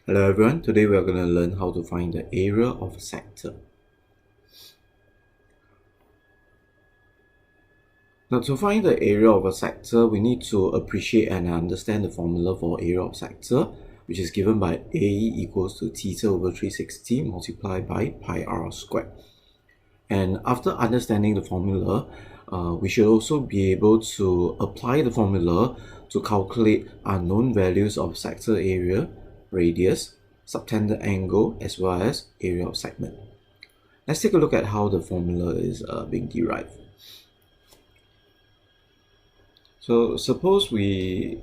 Hello everyone, today we are going to learn how to find the area of a sector. Now to find the area of a sector, we need to appreciate and understand the formula for area of sector, which is given by A equals to theta over 360 multiplied by pi r squared. And after understanding the formula, we should also be able to apply the formula to calculate unknown values of sector area, radius, subtended angle, as well as area of segment. Let's take a look at how the formula is being derived. So suppose we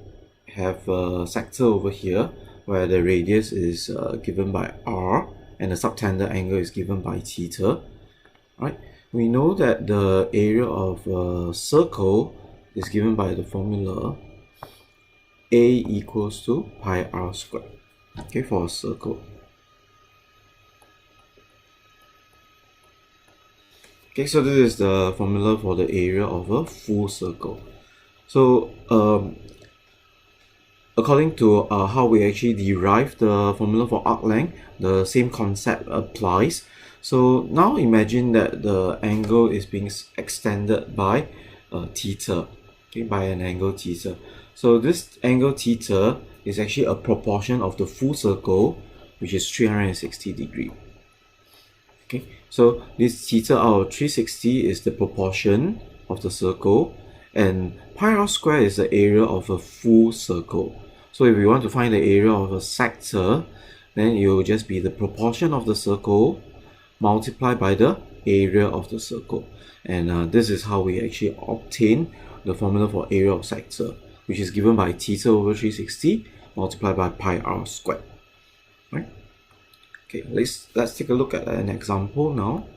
have a sector over here where the radius is given by r and the subtended angle is given by theta. Right? We know that the area of a circle is given by the formula A equals to pi r squared. Okay, for a circle. Okay, so this is the formula for the area of a full circle. So according to how we actually derive the formula for arc length, the same concept applies. So now imagine that the angle is being extended by theta, okay, by an angle theta. So this angle theta is actually a proportion of the full circle, which is 360 degrees. Okay, so this theta out of 360 is the proportion of the circle, and pi r squared is the area of a full circle. So if we want to find the area of a sector, then it will just be the proportion of the circle multiplied by the area of the circle. And this is how we actually obtain the formula for area of sector, which is given by theta over 360 multiplied by pi r squared. Right? Okay, let's take a look at an example now.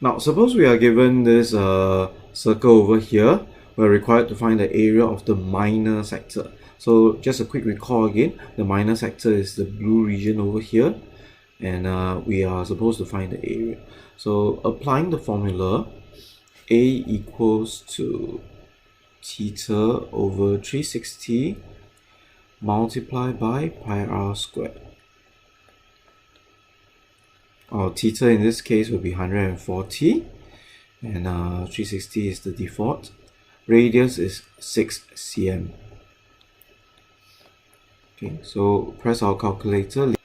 Now, suppose we are given this circle over here. We're required to find the area of the minor sector. So just a quick recall again, the minor sector is the blue region over here, and we are supposed to find the area. So applying the formula, A equals to theta over 360 multiplied by pi r squared. Our theta in this case will be 140, and 360 is the default. Radius is 6 cm. Okay, so press our calculator.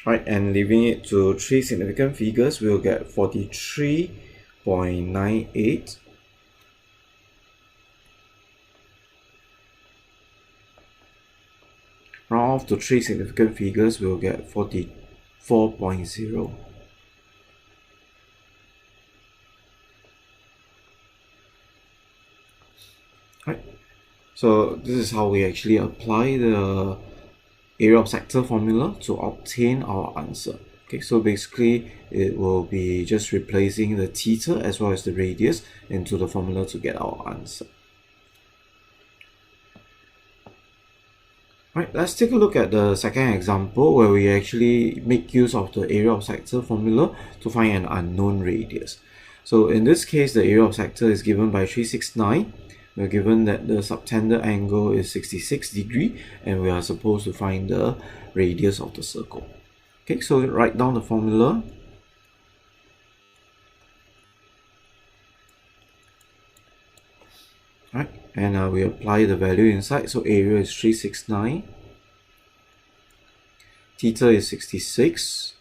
Right, and leaving it to 3 significant figures, we'll get 43.98. Round off to 3 significant figures, we'll get 44.0. Right, so this is how we actually apply the area of sector formula to obtain our answer. Okay, so basically it will be just replacing the theta as well as the radius into the formula to get our answer. Right, let's take a look at the second example where we actually make use of the area of sector formula to find an unknown radius. So in this case, the area of sector is given by 369. We're given that the subtended angle is 66 degrees, and we are supposed to find the radius of the circle. Okay, so write down the formula. Right, and we apply the value inside. So area is 369, theta is 66.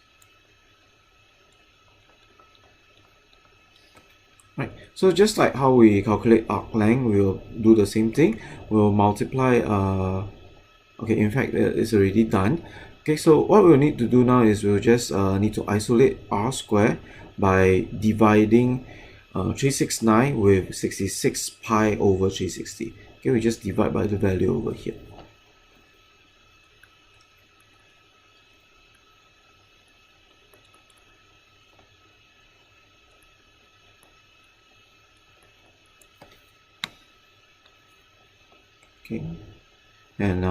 Right, so just like how we calculate arc length, we'll do the same thing. We'll multiply, okay, in fact, it's already done. Okay, so what we'll need to do now is we'll just need to isolate r squared by dividing 369 with 66 pi over 360. Okay, we just divide by the value over here. Okay, and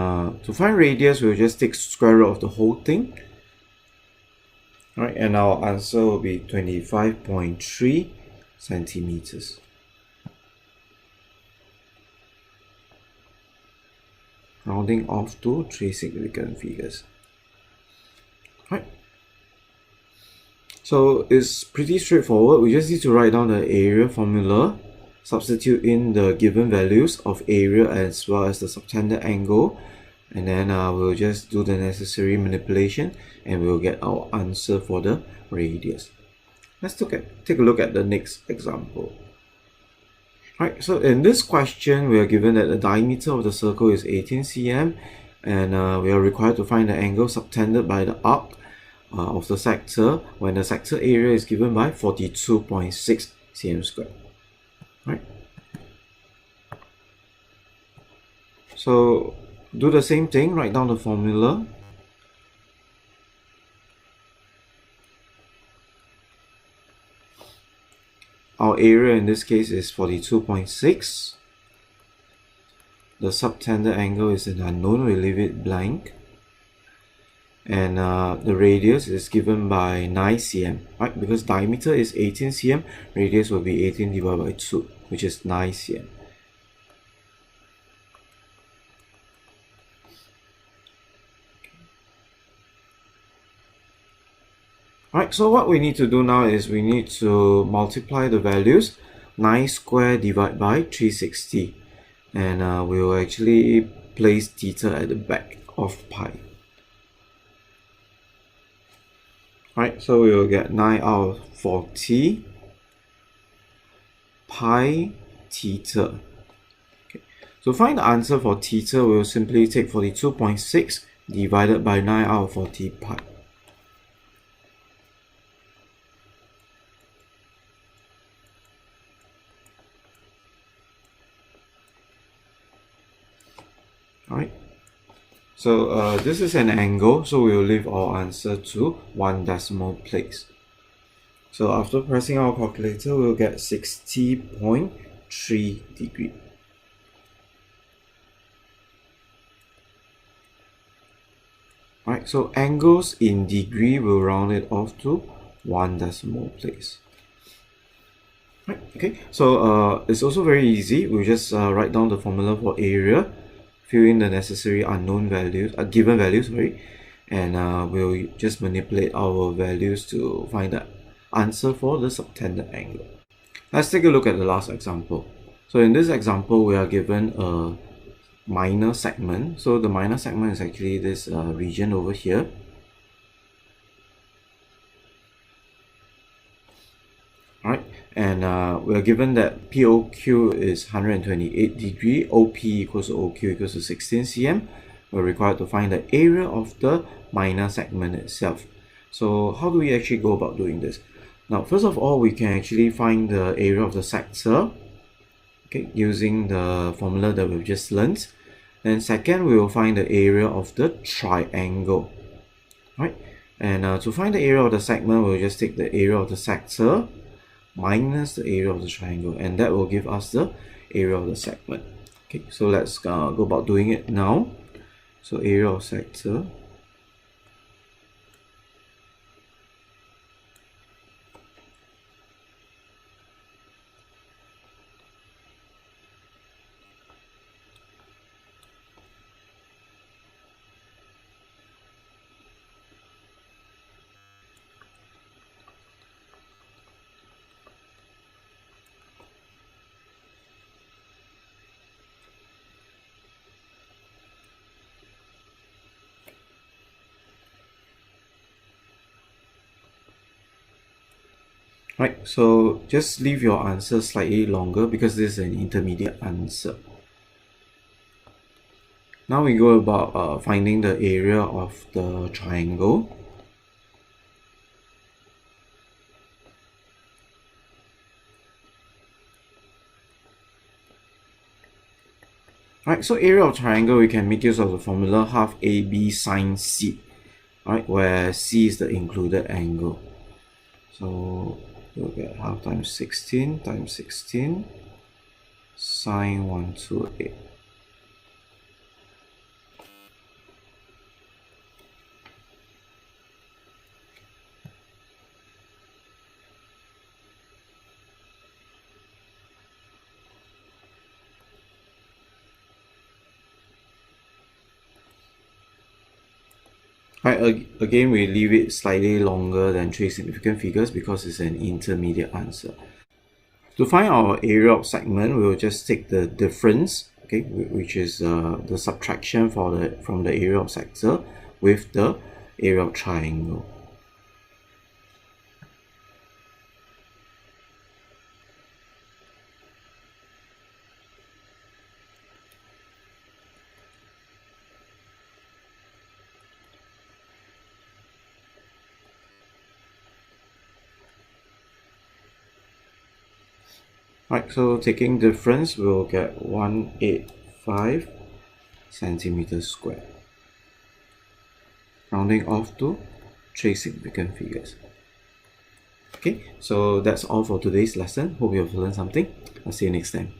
to find radius, we'll just take square root of the whole thing. Alright, and our answer will be 25.3 centimeters. rounding off to 3 significant figures. Right. So it's pretty straightforward. We just need to write down the area formula, substitute in the given values of area as well as the subtended angle, and then we'll just do the necessary manipulation and we'll get our answer for the radius. Let's take a look at the next example. Right, so in this question, we are given that the diameter of the circle is 18 cm, and we are required to find the angle subtended by the arc of the sector when the sector area is given by 42.6 cm squared. Right. So do the same thing, write down the formula. Our area in this case is 42.6. The subtended angle is an unknown, we leave it blank. And the radius is given by 9 cm, right? Because diameter is 18 cm, radius will be 18 divided by 2, which is 9 cm. Right, so what we need to do now is we need to multiply the values. 9 squared divided by 360, and we will actually place theta at the back of pi. Right, so we will get 9 out of 40 pi theta. Okay. So find the answer for theta, we will simply take 42.6 divided by 9 out of 40 pi. Alright, so this is an angle, so we will leave our answer to 1 decimal place. So after pressing our calculator, we'll get 60.3 degree. Alright, so angles in degree, we'll round it off to 1 decimal place. Right, okay, so it's also very easy. We'll just write down the formula for area, fill in the necessary unknown values, given values, sorry, and we'll just manipulate our values to find the answer for the subtended angle. Let's take a look at the last example. So in this example, we are given a minor segment. So the minor segment is actually this region over here. Alright, and we are given that POQ is 128 degree, OP equals to OQ equals to 16 cm. We're required to find the area of the minor segment itself. So how do we actually go about doing this? Now, first of all, we can actually find the area of the sector, okay, using the formula that we've just learned. Then second, we will find the area of the triangle, right? And to find the area of the segment, we'll just take the area of the sector minus the area of the triangle, and that will give us the area of the segment. Okay, so let's go about doing it now. So area of sector, right? So just leave your answer slightly longer because this is an intermediate answer. Now we go about finding the area of the triangle. Right, so area of triangle, we can make use of the formula half AB sine C, right, where C is the included angle. So you'll get half times 16 sine 128. Right, again, we leave it slightly longer than 3 significant figures because it's an intermediate answer. To find our area of segment, we'll just take the difference, okay, which is the subtraction from the area of sector with the area of triangle. Right, so taking difference, we'll get 185 centimeters squared. Rounding off to 3 significant figures. Okay, so that's all for today's lesson. Hope you have learned something. I'll see you next time.